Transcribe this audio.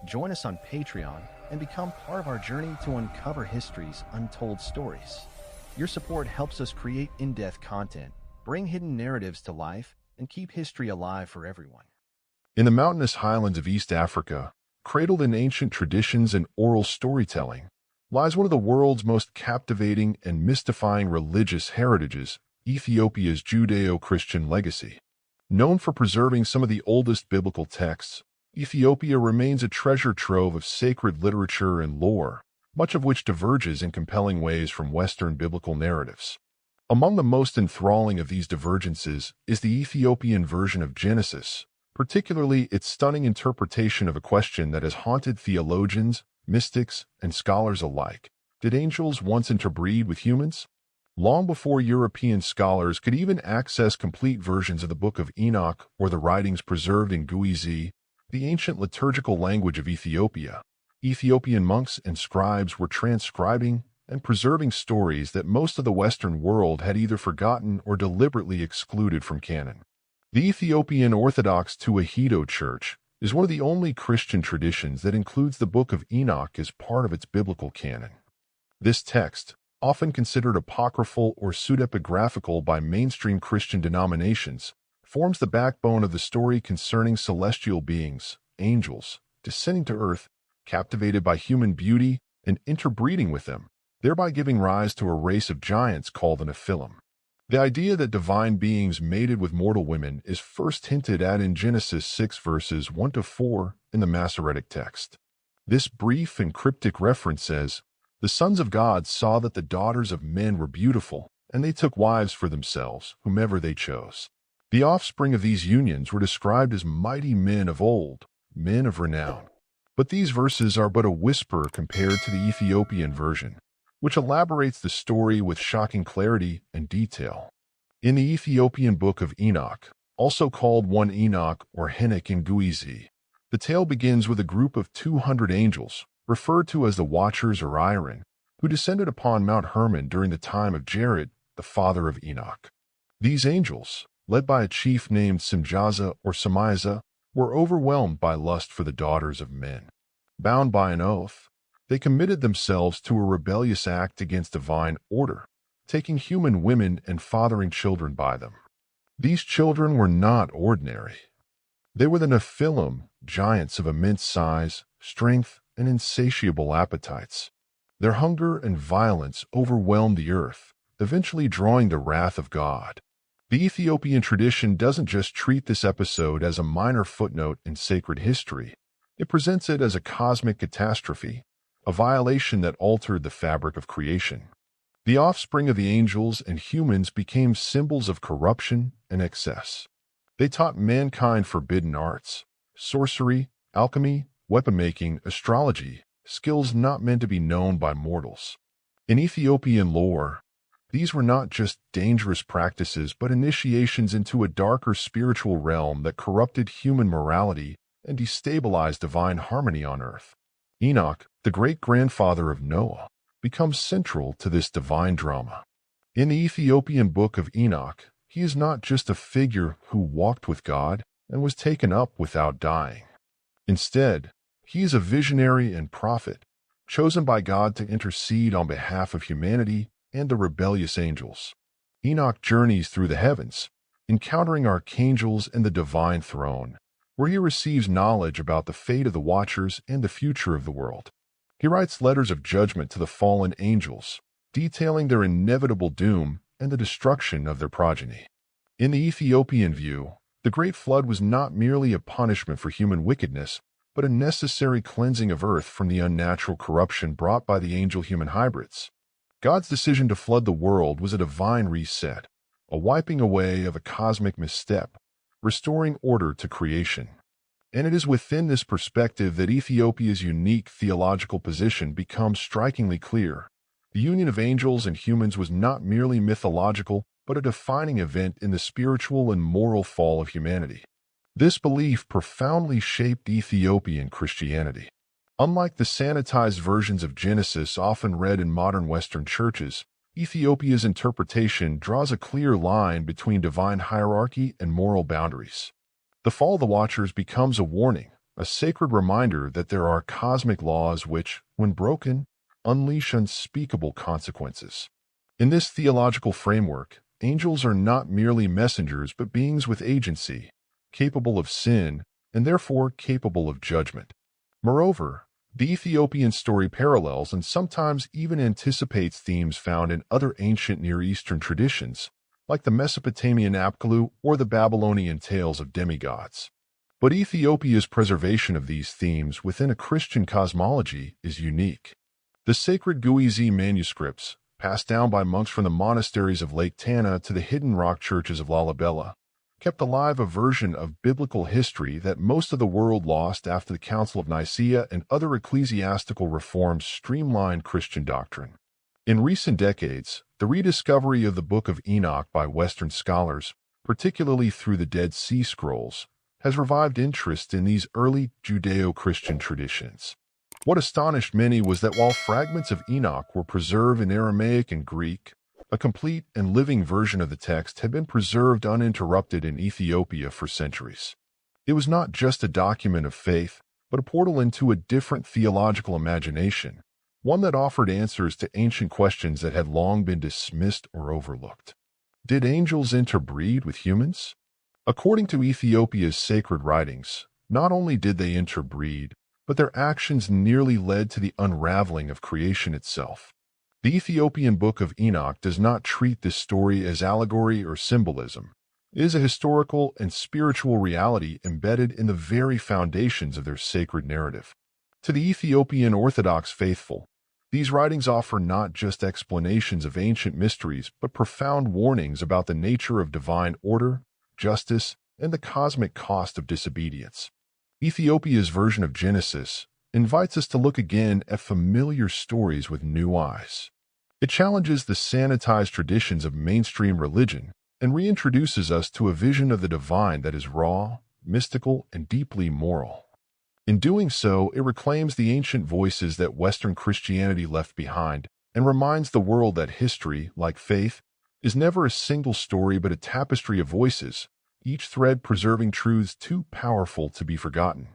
Join us on Patreon and become part of our journey to uncover history's untold stories. Your support helps us create in-depth content, bring hidden narratives to life, and keep history alive for everyone. In the mountainous highlands of East Africa, cradled in ancient traditions and oral storytelling, lies one of the world's most captivating and mystifying religious heritages, Ethiopia's Judeo-Christian legacy. Known for preserving some of the oldest biblical texts, Ethiopia remains a treasure trove of sacred literature and lore, much of which diverges in compelling ways from Western biblical narratives. Among the most enthralling of these divergences is the Ethiopian version of Genesis, particularly its stunning interpretation of a question that has haunted theologians, mystics, and scholars alike. Did angels once interbreed with humans? Long before European scholars could even access complete versions of the Book of Enoch or the writings preserved in Guizi, the ancient liturgical language of Ethiopia, Ethiopian monks and scribes were transcribing and preserving stories that most of the Western world had either forgotten or deliberately excluded from canon. The Ethiopian Orthodox Tewahedo Church is one of the only Christian traditions that includes the Book of Enoch as part of its biblical canon. This text, often considered apocryphal or pseudepigraphical by mainstream Christian denominations, forms the backbone of the story concerning celestial beings, angels, descending to earth, captivated by human beauty, and interbreeding with them, thereby giving rise to a race of giants called the Nephilim. The idea that divine beings mated with mortal women is first hinted at in Genesis 6 verses 1-4 in the Masoretic text. This brief and cryptic reference says, "The sons of God saw that the daughters of men were beautiful, and they took wives for themselves, whomever they chose." The offspring of these unions were described as mighty men of old, men of renown. But these verses are but a whisper compared to the Ethiopian version, which elaborates the story with shocking clarity and detail. In the Ethiopian Book of Enoch, also called 1 Enoch or Enoch in Guizi, the tale begins with a group of 200 angels, referred to as the Watchers or Iron, who descended upon Mount Hermon during the time of Jared, the father of Enoch. These angels, led by a chief named Simjaza or Samiza, were overwhelmed by lust for the daughters of men. Bound by an oath, they committed themselves to a rebellious act against divine order, taking human women and fathering children by them. These children were not ordinary. They were the Nephilim, giants of immense size, strength, and insatiable appetites. Their hunger and violence overwhelmed the earth, eventually drawing the wrath of God. The Ethiopian tradition doesn't just treat this episode as a minor footnote in sacred history. It presents it as a cosmic catastrophe, a violation that altered the fabric of creation. The offspring of the angels and humans became symbols of corruption and excess. They taught mankind forbidden arts, sorcery, alchemy, weapon-making, astrology, skills not meant to be known by mortals. In Ethiopian lore, these were not just dangerous practices but initiations into a darker spiritual realm that corrupted human morality and destabilized divine harmony on earth. Enoch, the great-grandfather of Noah, becomes central to this divine drama. In the Ethiopian Book of Enoch, he is not just a figure who walked with God and was taken up without dying. Instead, he is a visionary and prophet, chosen by God to intercede on behalf of humanity and the rebellious angels. Enoch journeys through the heavens, encountering archangels and the divine throne, where he receives knowledge about the fate of the Watchers and the future of the world. He writes letters of judgment to the fallen angels, detailing their inevitable doom and the destruction of their progeny. In the Ethiopian view, the Great Flood was not merely a punishment for human wickedness, but a necessary cleansing of earth from the unnatural corruption brought by the angel-human hybrids. God's decision to flood the world was a divine reset, a wiping away of a cosmic misstep, restoring order to creation. And it is within this perspective that Ethiopia's unique theological position becomes strikingly clear. The union of angels and humans was not merely mythological, but a defining event in the spiritual and moral fall of humanity. This belief profoundly shaped Ethiopian Christianity. Unlike the sanitized versions of Genesis often read in modern Western churches, Ethiopia's interpretation draws a clear line between divine hierarchy and moral boundaries. The fall of the Watchers becomes a warning, a sacred reminder that there are cosmic laws which, when broken, unleash unspeakable consequences. In this theological framework, angels are not merely messengers but beings with agency, capable of sin, and therefore capable of judgment. Moreover, the Ethiopian story parallels and sometimes even anticipates themes found in other ancient Near Eastern traditions, like the Mesopotamian Apkallu or the Babylonian tales of demigods. But Ethiopia's preservation of these themes within a Christian cosmology is unique. The sacred Guizi manuscripts, passed down by monks from the monasteries of Lake Tana to the hidden rock churches of Lalibela, kept alive a version of biblical history that most of the world lost after the Council of Nicaea and other ecclesiastical reforms streamlined Christian doctrine. In recent decades, the rediscovery of the Book of Enoch by Western scholars, particularly through the Dead Sea Scrolls, has revived interest in these early Judeo-Christian traditions. What astonished many was that while fragments of Enoch were preserved in Aramaic and Greek, a complete and living version of the text had been preserved uninterrupted in Ethiopia for centuries. It was not just a document of faith, but a portal into a different theological imagination, one that offered answers to ancient questions that had long been dismissed or overlooked. Did angels interbreed with humans? According to Ethiopia's sacred writings, not only did they interbreed, but their actions nearly led to the unraveling of creation itself. The Ethiopian Book of Enoch does not treat this story as allegory or symbolism. It is a historical and spiritual reality embedded in the very foundations of their sacred narrative. To the Ethiopian Orthodox faithful, these writings offer not just explanations of ancient mysteries, but profound warnings about the nature of divine order, justice, and the cosmic cost of disobedience. Ethiopia's version of Genesis invites us to look again at familiar stories with new eyes. It challenges the sanitized traditions of mainstream religion and reintroduces us to a vision of the divine that is raw, mystical, and deeply moral. In doing so, it reclaims the ancient voices that Western Christianity left behind and reminds the world that history, like faith, is never a single story but a tapestry of voices, each thread preserving truths too powerful to be forgotten.